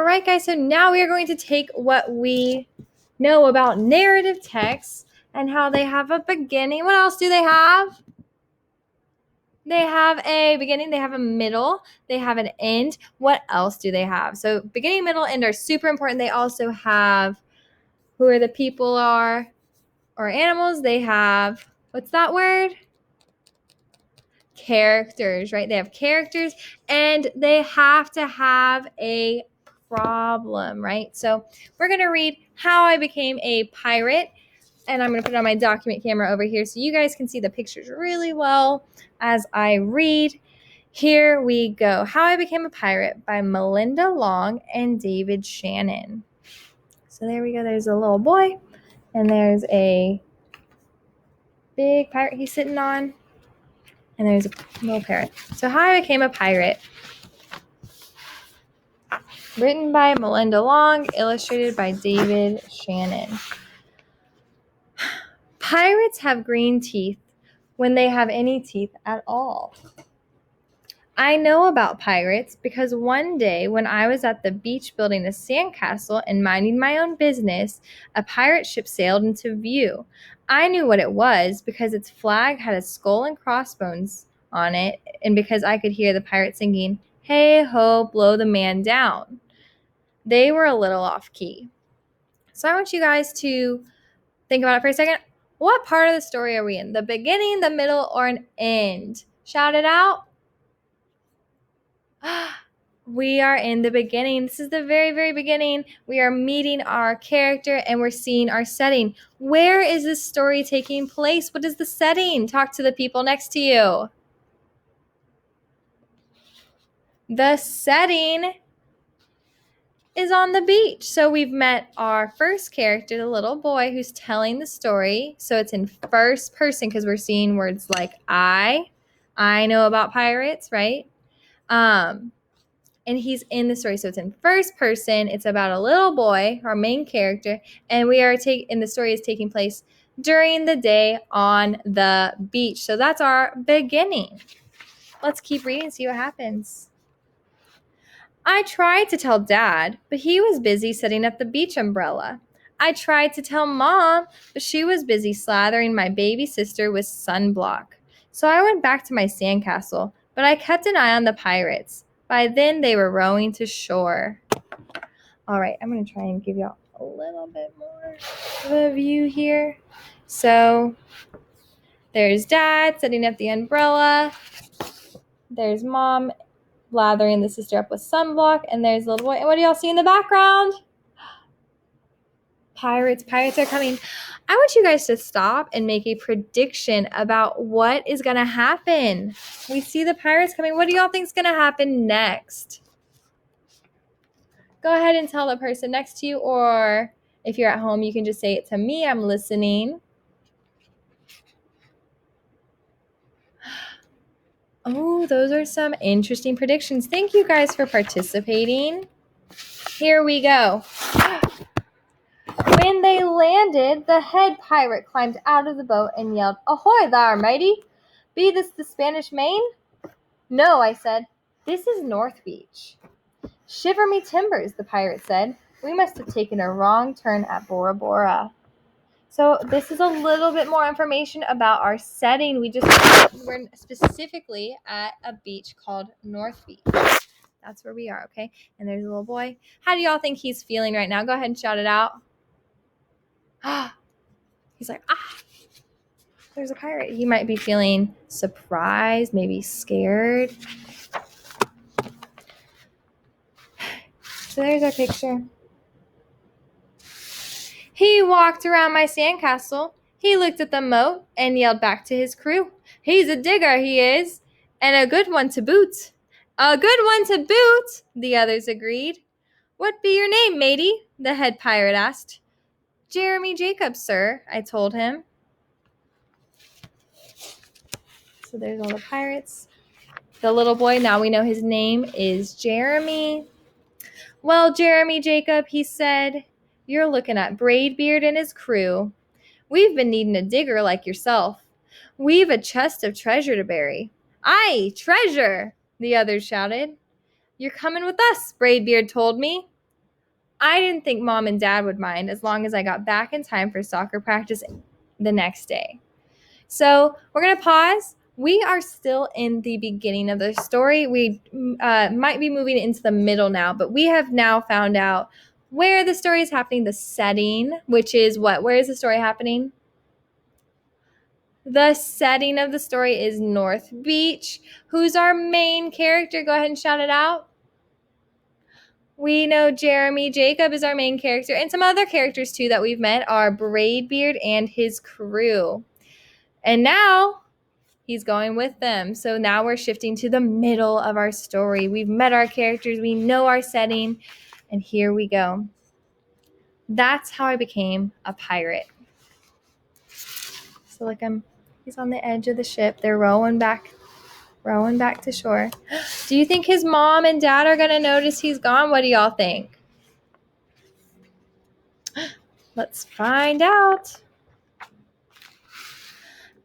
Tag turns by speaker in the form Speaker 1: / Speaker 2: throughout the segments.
Speaker 1: right, guys, so now we are going to take what we know about narrative texts and how they have a beginning. What else do they have? They have a beginning, they have a middle, they have an end. What else do they have? So beginning, middle, end are super important. They also have who are the people are or animals. They have, what's that word? Characters, right? They have characters and they have to have a problem, right? So we're going to read How I Became a Pirate, and I'm going to put it on my document camera over here so you guys can see the pictures really well as I read. Here we go. How I Became a Pirate by Melinda Long and David Shannon. So there we go. There's a little boy and there's a big pirate he's sitting on. And there's a little parrot. So How I Became a Pirate. Written by Melinda Long, illustrated by David Shannon. Pirates have green teeth when they have any teeth at all. I know about pirates because one day when I was at the beach building a sandcastle and minding my own business, a pirate ship sailed into view. I knew what it was because its flag had a skull and crossbones on it, and because I could hear the pirate singing, "Hey ho, blow the man down." They were a little off key. So I want you guys to think about it for a second. What part of the story are we in? The beginning, the middle, or an end? Shout it out. We are in the beginning. This is the very, very beginning. We are meeting our character and we're seeing our setting. Where is this story taking place? What is the setting? Talk to the people next to you. The setting is on the beach. So we've met our first character, the little boy who's telling the story. So it's in first person because we're seeing words like I know about pirates, right? And he's in the story. So it's in first person. It's about a little boy, our main character, and the story is taking place during the day on the beach. So that's our beginning. Let's keep reading and see what happens. I tried to tell Dad, but he was busy setting up the beach umbrella. I tried to tell Mom, but she was busy slathering my baby sister with sunblock. So I went back to my sandcastle, but I kept an eye on the pirates. By then, they were rowing to shore. All right, I'm going to try and give y'all a little bit more of a view here. So there's Dad setting up the umbrella. There's Mom lathering the sister up with sunblock. And there's the little boy. And what do y'all see in the background? Pirates are coming. I want you guys to stop and make a prediction about what is going to happen. We see the pirates coming. What do y'all think is going to happen next? Go ahead and tell the person next to you, or if you're at home, you can just say it to me. I'm listening. Oh, those are some interesting predictions. Thank you guys for participating. Here we go. When they landed, the head pirate climbed out of the boat and yelled, "Ahoy thar, matey! Be this the Spanish Main?" "No," I said. "This is North Beach." "Shiver me timbers," the pirate said. "We must have taken a wrong turn at Bora Bora." So this is a little bit more information about our setting. We're specifically at a beach called North Beach. That's where we are, okay? And there's a little boy. How do y'all think he's feeling right now? Go ahead and shout it out. He's like, there's a pirate. He might be feeling surprised, maybe scared. So there's our picture. He walked around my sandcastle. He looked at the moat and yelled back to his crew, "He's a digger, he is, and a good one to boot." "A good one to boot," the others agreed. "What be your name, matey?" the head pirate asked. "Jeremy Jacobs, sir," I told him. So there's all the pirates. The little boy, now we know his name is Jeremy. "Well, Jeremy Jacob," he said, "you're looking at Braidbeard and his crew. We've been needing a digger like yourself. We've a chest of treasure to bury." "Aye, treasure!" the others shouted. "You're coming with us," Braidbeard told me. I didn't think mom and dad would mind as long as I got back in time for soccer practice the next day. So we're going to pause. We are still in the beginning of the story. We might be moving into the middle now, but we have now found out where the story is happening, the setting, which is what? Where is the story happening? The setting of the story is North Beach. Who's our main character? Go ahead and shout it out. We know Jeremy Jacob is our main character, and some other characters too that we've met are Braidbeard and his crew. And now he's going with them. So now we're shifting to the middle of our story. We've met our characters, we know our setting, and here we go. That's how I became a pirate. So look, he's on the edge of the ship. They're rowing back to shore. Do you think his mom and dad are going to notice he's gone? What do y'all think? Let's find out.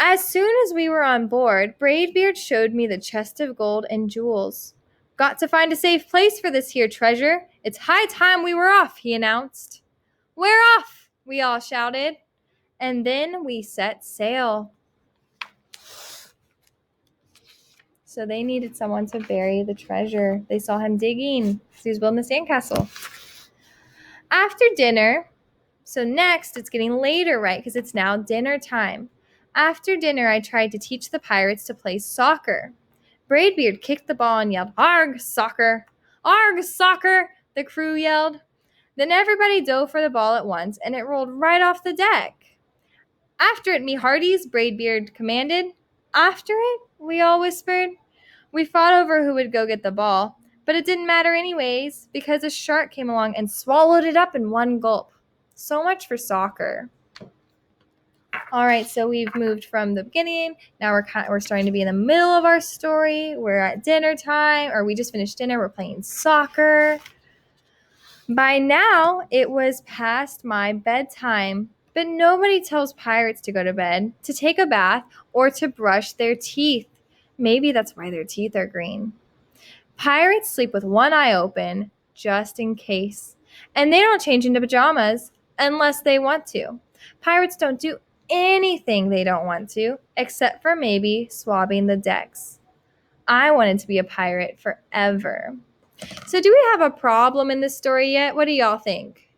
Speaker 1: As soon as we were on board, Braidbeard showed me the chest of gold and jewels. Got to find a safe place for this here treasure. It's high time we were off, he announced. We're off, we all shouted. And then we set sail. So they needed someone to bury the treasure. They saw him digging because he was building a sandcastle. After dinner, so next it's getting later, right? Because it's now dinner time. After dinner, I tried to teach the pirates to play soccer. Braidbeard kicked the ball and yelled, "Arg, soccer! Arg, soccer!" the crew yelled. Then everybody dove for the ball at once, and it rolled right off the deck. "After it, me hearties," Braidbeard commanded. "After it?" we all whispered. We fought over who would go get the ball, but it didn't matter anyways, because a shark came along and swallowed it up in one gulp. So much for soccer. All right, so we've moved from the beginning. Now we're starting to be in the middle of our story. We're at dinner time, or we just finished dinner. We're playing soccer. By now, it was past my bedtime, but nobody tells pirates to go to bed, to take a bath, or to brush their teeth. Maybe that's why their teeth are green. Pirates sleep with one eye open, just in case. And they don't change into pajamas unless they want to. Pirates don't do anything they don't want to, except for maybe swabbing the decks. I wanted to be a pirate forever. So do we have a problem in this story yet? What do y'all think?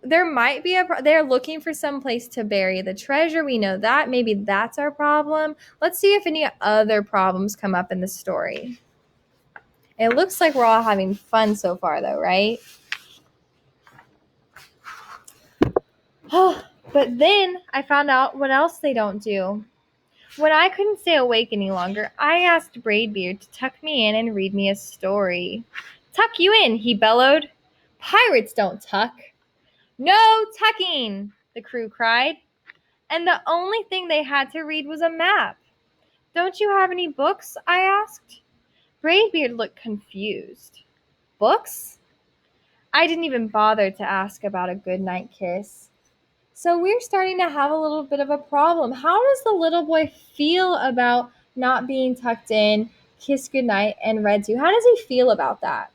Speaker 1: There might be they're looking for some place to bury the treasure. We know that. Maybe that's our problem. Let's see if any other problems come up in the story. It looks like we're all having fun so far though, right? But then I found out what else they don't do. When I couldn't stay awake any longer, I asked Braidbeard to tuck me in and read me a story. "Tuck you in," he bellowed. "Pirates don't tuck." "No tucking," the crew cried. And the only thing they had to read was a map. "Don't you have any books?" I asked. Braidbeard looked confused. Books? I didn't even bother to ask about a goodnight kiss. So we're starting to have a little bit of a problem. How does the little boy feel about not being tucked in, kissed goodnight, and read to? How does he feel about that?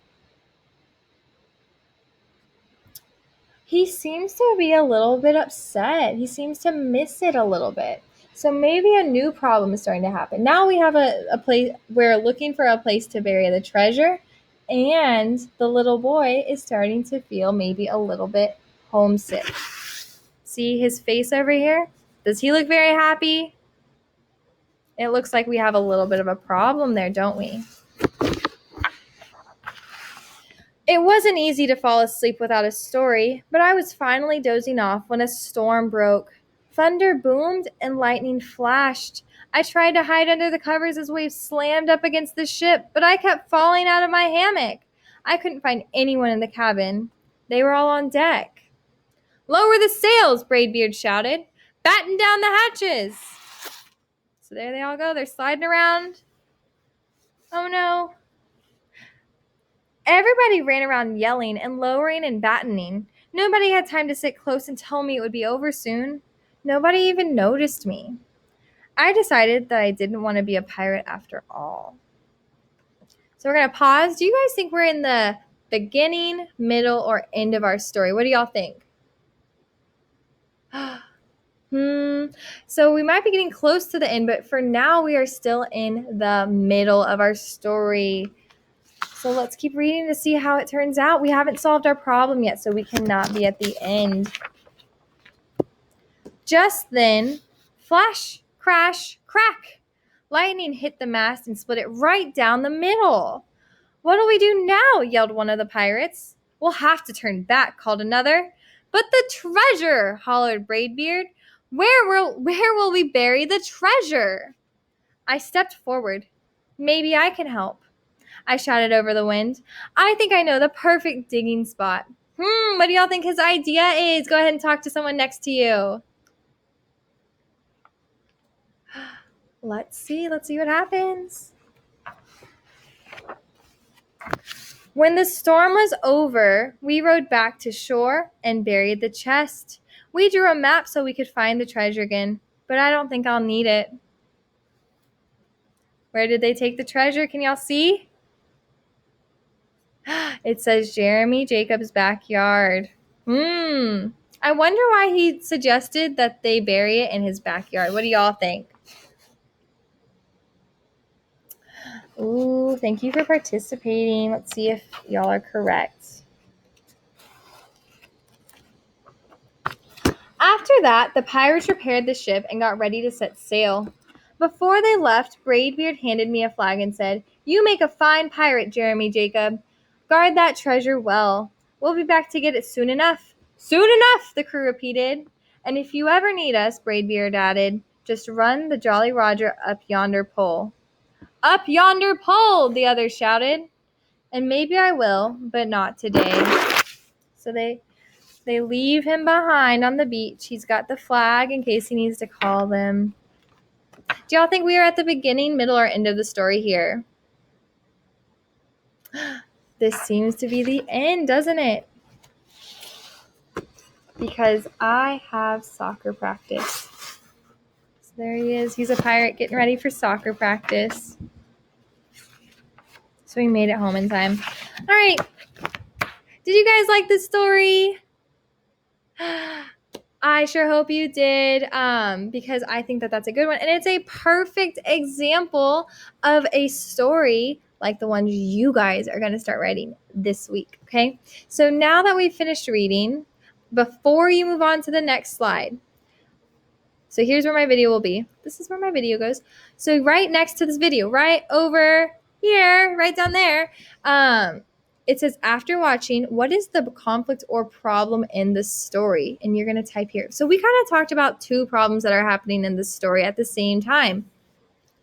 Speaker 1: He seems to be a little bit upset. He seems to miss it a little bit. So maybe a new problem is starting to happen. Now we have a place, we're looking for a place to bury the treasure, and the little boy is starting to feel maybe a little bit homesick. See his face over here? Does he look very happy? It looks like we have a little bit of a problem there, don't we? It wasn't easy to fall asleep without a story, but I was finally dozing off when a storm broke. Thunder boomed and lightning flashed. I tried to hide under the covers as waves slammed up against the ship, but I kept falling out of my hammock. I couldn't find anyone in the cabin. They were all on deck. "Lower the sails," Braidbeard shouted. "Batten down the hatches." So there they all go. They're sliding around. Oh no. Everybody ran around yelling and lowering and battening. Nobody had time to sit close and tell me it would be over soon. Nobody even noticed me. I decided that I didn't want to be a pirate after all. So we're going to pause. Do you guys think we're in the beginning, middle, or end of our story? What do y'all think? So we might be getting close to the end, but for now we are still in the middle of our story. So let's keep reading to see how it turns out. We haven't solved our problem yet, so we cannot be at the end. Just then, flash, crash, crack. Lightning hit the mast and split it right down the middle. What'll we do now? Yelled one of the pirates. We'll have to turn back, called another. But the treasure, hollered Braidbeard. Where will we bury the treasure? I stepped forward. Maybe I can help, I shouted over the wind. I think I know the perfect digging spot. What do y'all think his idea is? Go ahead and talk to someone next to you. Let's see what happens. When the storm was over, we rowed back to shore and buried the chest. We drew a map so we could find the treasure again, but I don't think I'll need it. Where did they take the treasure? Can y'all see? It says Jeremy Jacobs' backyard. I wonder why he suggested that they bury it in his backyard. What do y'all think? Ooh, thank you for participating. Let's see if y'all are correct. After that, the pirates repaired the ship and got ready to set sail. Before they left, Braidbeard handed me a flag and said, "You make a fine pirate, Jeremy Jacob. Guard that treasure well. We'll be back to get it soon enough." Soon enough, the crew repeated. And if you ever need us, Braidbeard added, just run the Jolly Roger up yonder pole. Up yonder pole, the others shouted. And maybe I will, but not today. So they leave him behind on the beach. He's got the flag in case he needs to call them. Do y'all think we are at the beginning, middle, or end of the story here? This seems to be the end, doesn't it? Because I have soccer practice. So there he is. He's a pirate getting ready for soccer practice. So he made it home in time. All right. Did you guys like this story? I sure hope you did, because I think that that's a good one. And it's a perfect example of a story like the ones you guys are going to start writing this week, okay? So now that we've finished reading, before you move on to the next slide, so here's where my video will be. This is where my video goes. So right next to this video, right over here, right down there, it says, after watching, what is the conflict or problem in the story? And you're going to type here. So we kind of talked about two problems that are happening in the story at the same time.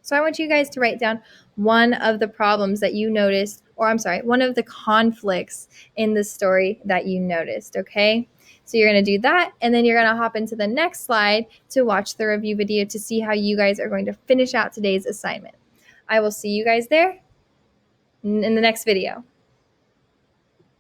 Speaker 1: So I want you guys to write down one of the problems that you noticed, or I'm sorry, one of the conflicts in the story that you noticed, okay? So you're going to do that, and then you're going to hop into the next slide to watch the review video to see how you guys are going to finish out today's assignment. I will see you guys there in the next video.